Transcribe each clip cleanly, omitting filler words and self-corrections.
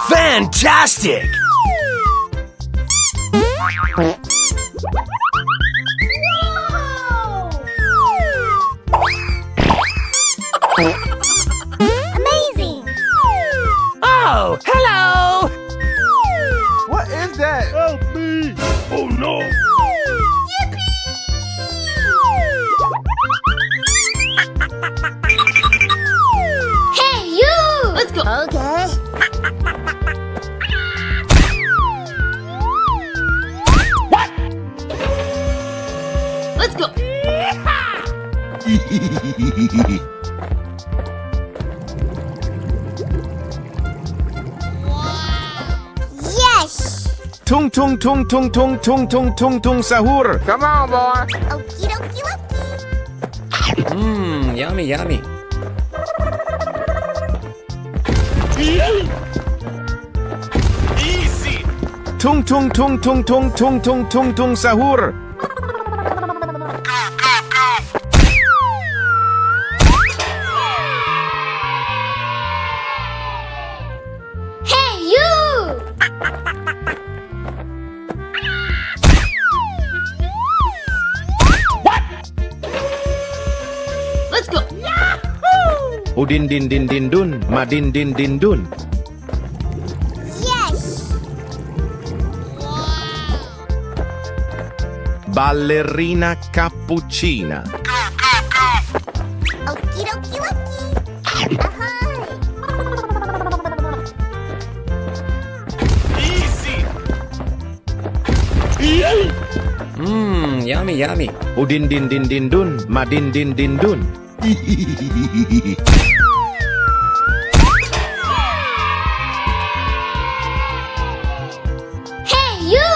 Fantastic! Amazing! Oh, hello! What is that? Help me! Oh no! Hey, you! Let's go. Okay. Let's go. Yes! Tung tung tung tung tung tung tung tung tung sahur. Come on, boy. Okie dokie dokie. Mmm, yummy, yummy. Easy! Tung tung tung tung tung tung tung tung tung sahur. Hey, you! Let's go. Udin din din din dun, madin din din dun. Yes! Ballerina cappuccina. Okie dokie dokie. Ahoy! Easy! Mmm, yummy, yummy. Udin din din din dun, madin din din dun. Hey, you!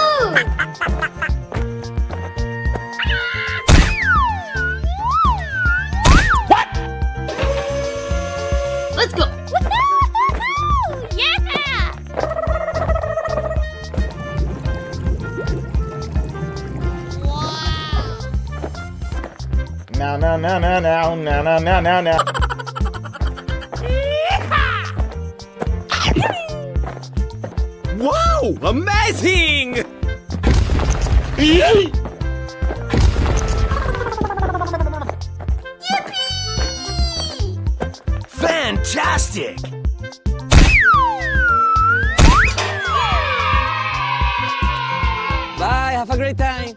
Let's go. Yeah! Now, now, now, now, now, now, now, now, now, now. Wow, amazing! Fantastic! Bye, have a great time.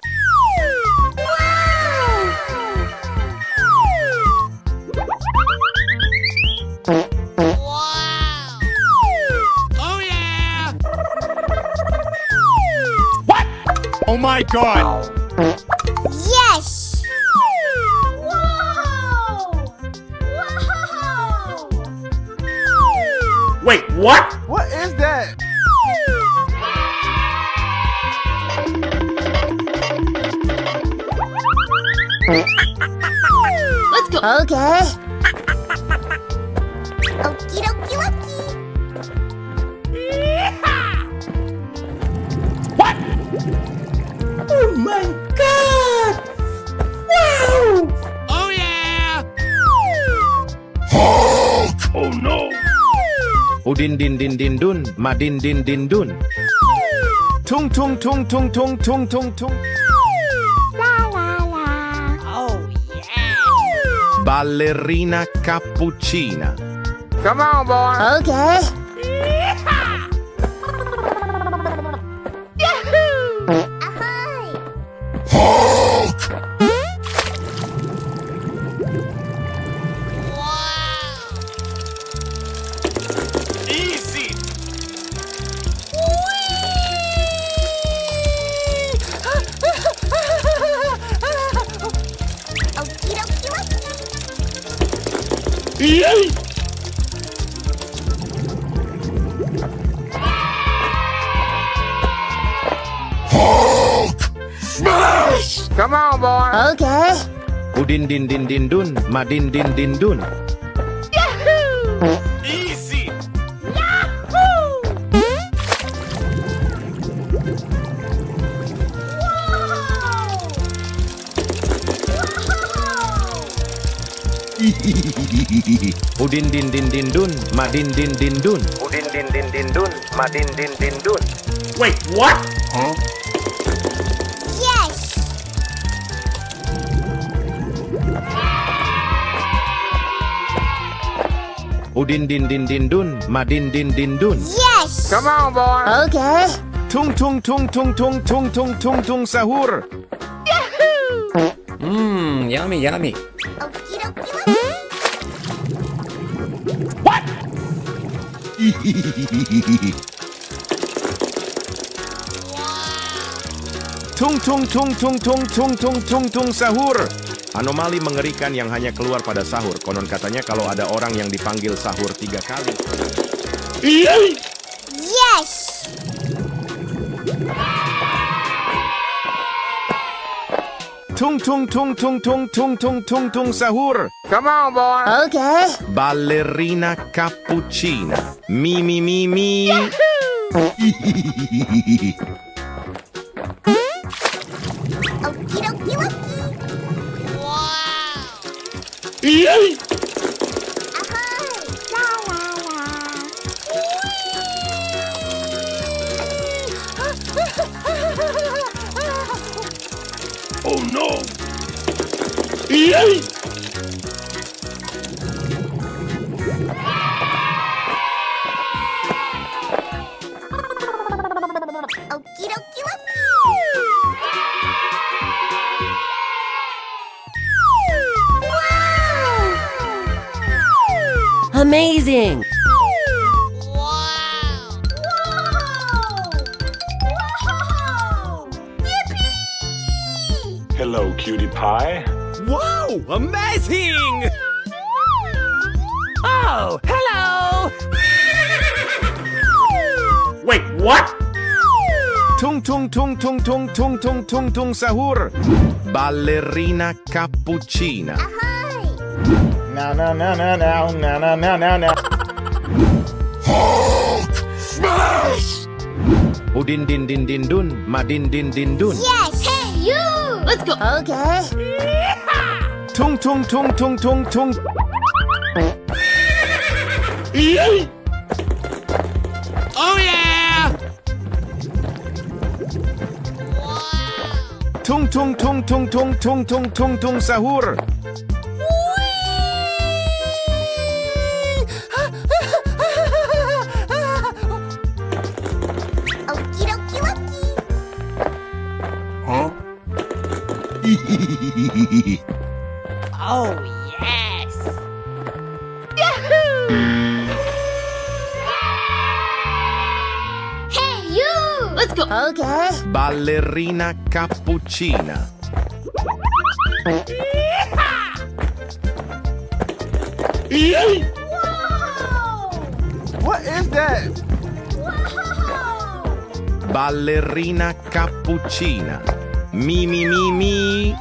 Oh yeah! Oh my god! Yes! Whoa! Whoa! Wait, what? What is that? Let's go. Okay. Okie dokie dokie. Oh my god! Wow! Oh yeah! Oh no! Udin din din din dun, madin din din dun. Tung tung tung tung tung tung tung tung. La la la. Oh yeah! Ballerina cappuccina. Come on, boy. Okay. Ahoy! Easy! Okie dokie dokie. Come on, boy. Okay. Udin din din din dun, madin din din dun. Easy! Udin din din din dun, madin din din dun. Udin din din din dun, madin din din dun. Wait, what? Yes. Udin din din din dun, madin din din dun. Yes. Come on, boy. Okay. Tung tung tung tung tung tung tung tung tung sahur. Mmm, yummy, yummy. Okie dokie dokie. Tung tung tung tung tung tung tung tung tung sahur. Anomali mengerikan yang hanya keluar pada sahur. Konon katanya kalau ada orang yang dipanggil sahur 3 kali. Yes. Tung tung tung tung tung tung tung tung tung sahur. Come on, boy. Okay. Ballerina cappuccina. Mi mi mi mi. Okie dokie dokie. Yay! Ahoy. La la la. Oh no! Yay! Okie dokie dokie. Wow. Amazing! Hello, cutie pie. Wow, amazing! Oh, hello! Wait, what? Tung tung tung tung tung tung tung tung tung sahur. Ballerina cappuccina. Ahoy. Now, now, now, now, now, now, now, now, now, now. Udin din din din dun, madin din din dun. Yes. Hey, you. Let's go. Okay. Tung tung tung tung tung tung. Yay! Oh yeah! Tung tung tung tung tung tung tung tung tung sahur. Okie dokie dokie. Oh yes! Hey, you. Let's go. Okay. Ballerina cappuccina. Yay! What is that? Ballerina cappuccina. Mi mi mi mi.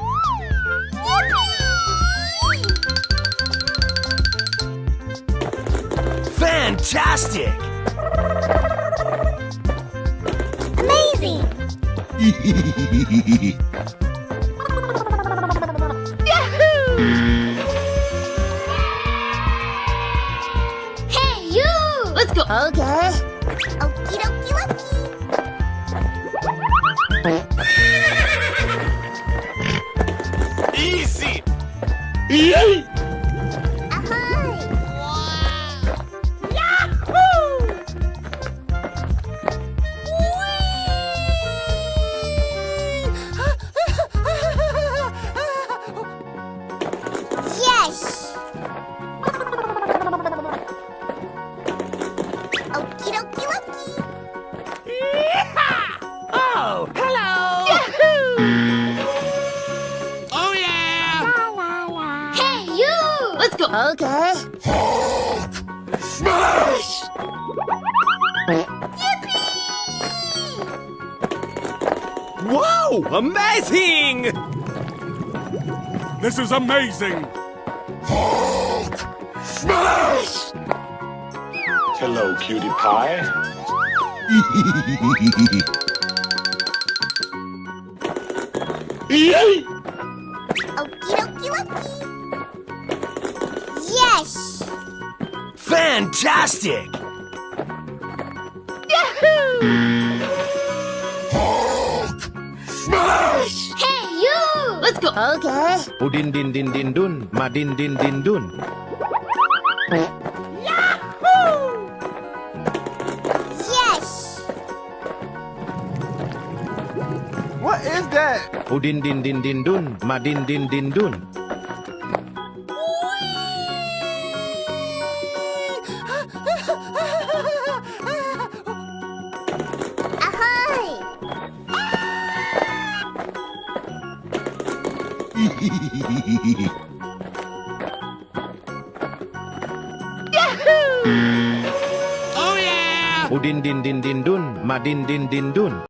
Fantastic! Amazing. Hey, you. Let's go. Okay. Okie dokie dokie. Easy! Yay! Ahoy. Yes. Okie dokie dokie. Oh, hello! Oh yeah! La la la. Hey, you. Let's go. Okay. Wow, amazing! This is amazing! Hello, cutie pie. Yay! Okie dokie dokie. Yes! Fantastic! Hey, you! Let's go! Okay. Udin din din din dun, madin din din dun. Yes! What is that? Udin din din din dun, madin din din dun. Ahoy! Oh yeah! Udin din din din dun, madin din din dun.